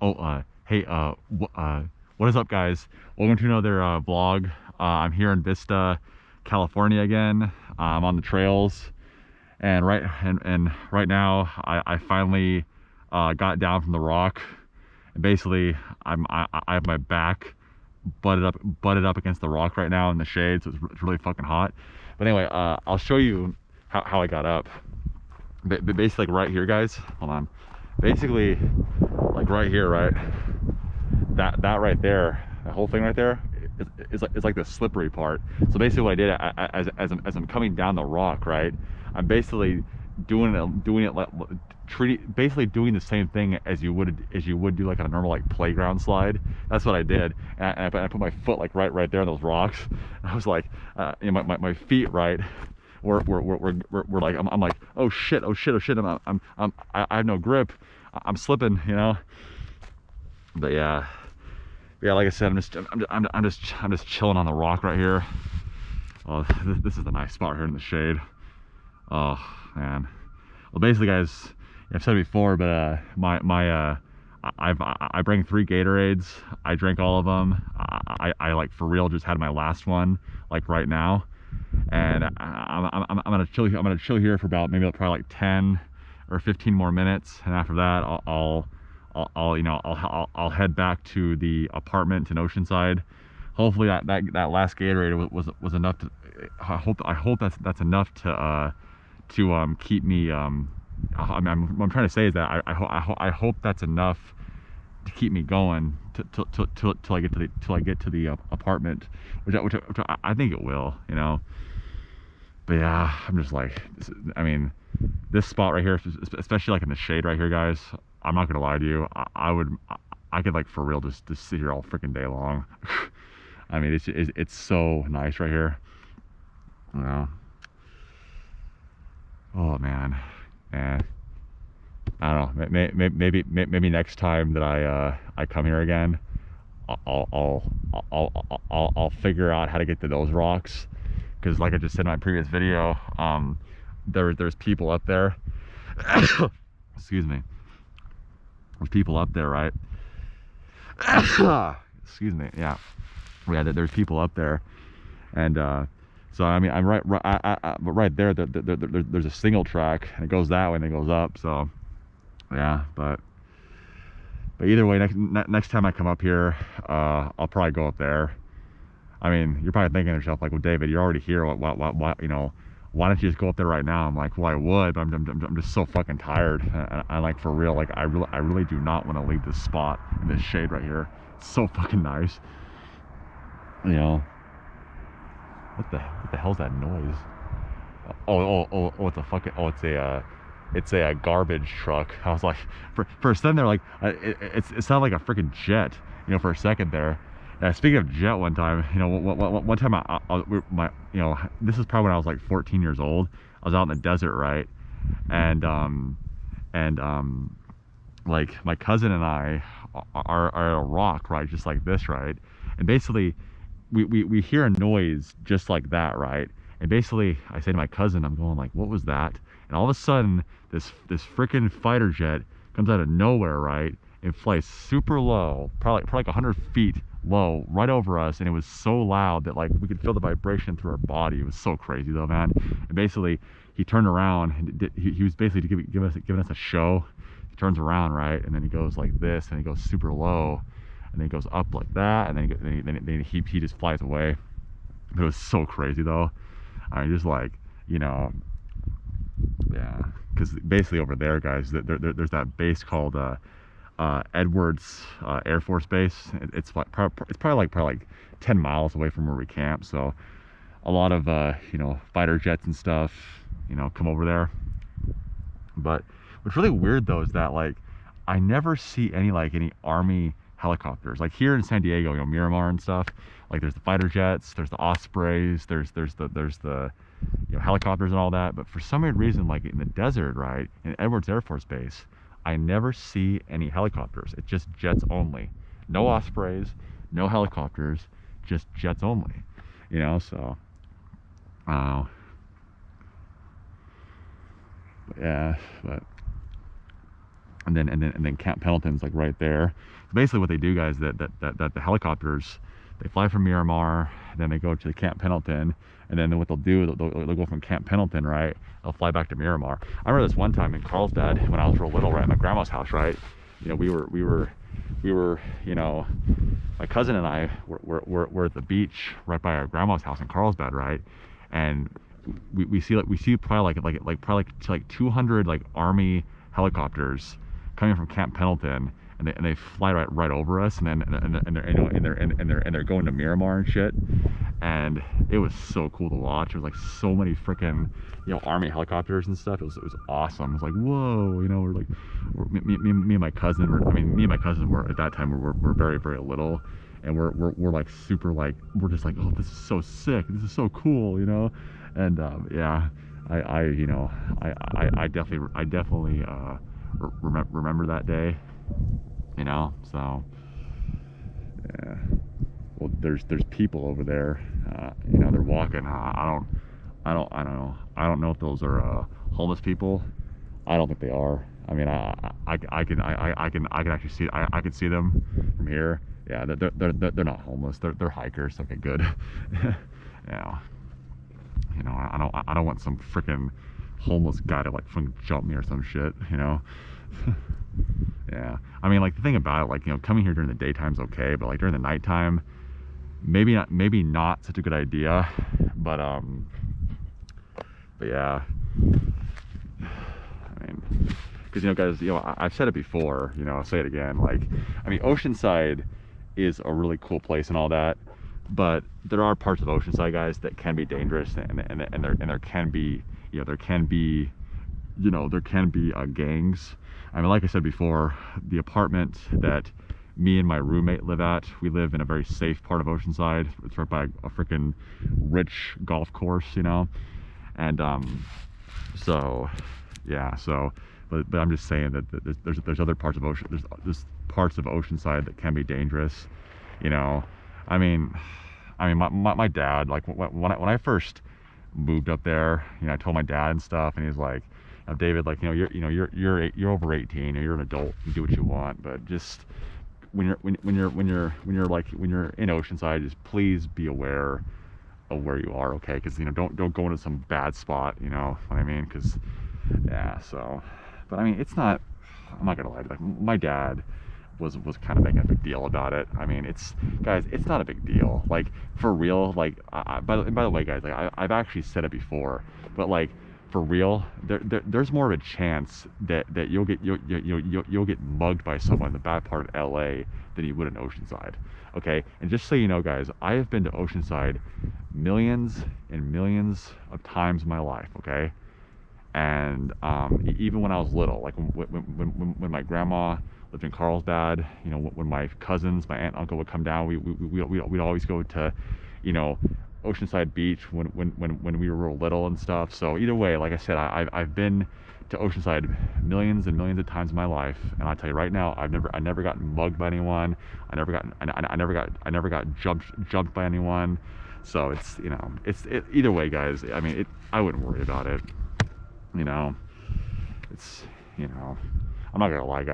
Hey, what is up, guys? Welcome to another vlog. I'm here in Vista, California again. I'm on the trails, and right now, I finally got down from the rock, and basically, I have my back butted up against the rock right now in the shade, so it's really fucking hot. But anyway, I'll show you how I got up. Basically, like right here, guys. Hold on. Basically, like right here, right? That right there, that whole thing right there is like the slippery part. So basically what I did, as I'm coming down the rock, right, I'm basically basically doing the same thing as you would do like on a normal like playground slide. That's what I did, and I put my foot like right there on those rocks. I was like, you know, my feet, right, we're like, I'm like, oh shit, I have no grip, I'm slipping, you know. But yeah, like I said, I'm just chilling on the rock right here. Oh, this is a nice spot here in the shade. Oh man. Well, basically, guys, I've said it before, but I bring 3 Gatorades. I drank all of them. I like for real just had my last one like right now, and I'm gonna chill. I'm gonna chill here for about maybe probably like 10 or 15 more minutes, and after that, I'll head back to the apartment in Oceanside. Hopefully that last Gatorade was enough to. I hope that's enough to keep me. What I'm trying to say is that I hope that's enough to keep me going till I get to the apartment, which I think it will, you know. But yeah, I'm just like, I mean, this spot right here, especially like in the shade right here, guys, I'm not gonna lie to you, I could like for real just sit here all freaking day long. I mean, it's so nice right here, you know. Oh man, and I don't know, maybe next time that I come here again, I'll figure out how to get to those rocks, because like I just said in my previous video, there's people up there. Excuse me. There's people up there, right? Excuse me. Yeah, there's people up there, and so I mean, I'm right there. There's a single track, and it goes that way and it goes up. So yeah, but either way, next time I come up here, I'll probably go up there. I mean, you're probably thinking to yourself like, well, David, you're already here. What, you know, why don't you just go up there right now? I'm like, well, I would, but I'm just so fucking tired. I like, for real, like, I really do not want to leave this spot in this shade right here. It's so fucking nice. You know, what the hell's that noise? Oh, it's a fucking, it's a garbage truck. I was like, for a second there, like, it sounded like a freaking jet, you know, for a second there. Speaking of jet, one time, you know, one time you know, this is probably when I was like 14 years old. I was out in the desert, right? And like my cousin and I are at a rock, right, just like this, right? And basically, we hear a noise just like that, right? And basically, I say to my cousin, I'm going like, what was that? And all of a sudden, this freaking fighter jet comes out of nowhere, right? It flies super low, probably like 100 feet low, right over us, and it was so loud that like we could feel the vibration through our body. It was so crazy though, man. And basically, he turned around and he was basically giving us a show. He turns around, right, and then he goes like this, and he goes super low, and then he goes up like that, and then he just flies away. It was so crazy though. I mean, just like, you know, yeah, because basically over there, guys, there's that base called Edwards Air Force Base. It's probably like 10 miles away from where we camp. So a lot of you know, fighter jets and stuff, you know, come over there. But what's really weird though is that like I never see any Army helicopters. Like here in San Diego, you know, Miramar and stuff, like there's the fighter jets, there's the Ospreys, there's the you know, helicopters and all that. But for some weird reason, like in the desert, right, in Edwards Air Force Base, I never see any helicopters. It's just jets only. No Ospreys, no helicopters, just jets only. You know, so yeah, but and then Camp Pendleton's like right there. Basically, what they do, guys, that the helicopters, they fly from Miramar, then they go to the Camp Pendleton, and then what they'll do, they'll go from Camp Pendleton, right? They'll fly back to Miramar. I remember this one time in Carlsbad when I was real little, right, at my grandma's house, right? You know, we were, you know, my cousin and I were at the beach right by our grandma's house in Carlsbad, right? And we see probably like 200 like Army helicopters coming from Camp Pendleton, and they fly right over us, and they're going to Miramar and shit. And it was so cool to watch. There was like so many freaking, you know, Army helicopters and stuff. It was awesome. It was like, whoa, you know, me and my cousin me and my cousin were at that time, we're very, very little, and we're like super, like, we're just like, oh, this is so sick, this is so cool, you know. And yeah, I definitely remember that day, you know. So yeah, well, there's people over there, you know, they're walking. I don't know if those are homeless people. I don't think they are. I mean, I can actually see, I can see them from here. Yeah, they're not homeless. They're hikers. Okay, good. Yeah. You know, I don't want some freaking homeless guy to like fucking jump me or some shit, you know. Yeah, I mean, like, the thing about it, like, you know, coming here during the daytime's okay, but like during the nighttime, maybe not such a good idea. But yeah, I mean, because, you know, guys, you know, I've said it before, you know, I'll say it again, like, I mean, Oceanside is a really cool place and all that, but there are parts of Oceanside, guys, that can be dangerous, and there can be, you know, there can be gangs. I mean, like I said before, the apartment that me and my roommate live at, we live in a very safe part of Oceanside. It's right by a freaking rich golf course, you know. And so yeah, so but I'm just saying that there's other parts of there's parts of Oceanside that can be dangerous, you know. I mean, my dad, like, when I first moved up there, you know, I told my dad and stuff, and he's like, David, like, you know, you're over 18, or you're an adult, you do what you want, but just when you're in Oceanside, just please be aware of where you are, okay? Because, you know, don't go into some bad spot, you know what I mean? Because yeah, so, but I mean, it's not, I'm not gonna lie, like, my dad was kind of making a big deal about it. I mean, guys, it's not a big deal, like, for real. Like, by the way, guys, like, I've actually said it before, but like, for real, there's more of a chance that you'll get mugged by someone in the bad part of LA than you would in Oceanside, okay? And just so you know, guys, I have been to Oceanside millions and millions of times in my life, okay? And even when I was little, like when my grandma lived in Carlsbad, you know, when my cousins, my aunt and uncle would come down, we'd always go to, you know, Oceanside Beach when we were real little and stuff. So either way, like I said, I've been to Oceanside millions and millions of times in my life, and I tell you right now, I never got mugged by anyone. I never got jumped by anyone. So it's, you know, either way, guys. I mean, I wouldn't worry about it. You know, it's, you know, I'm not gonna lie, guys.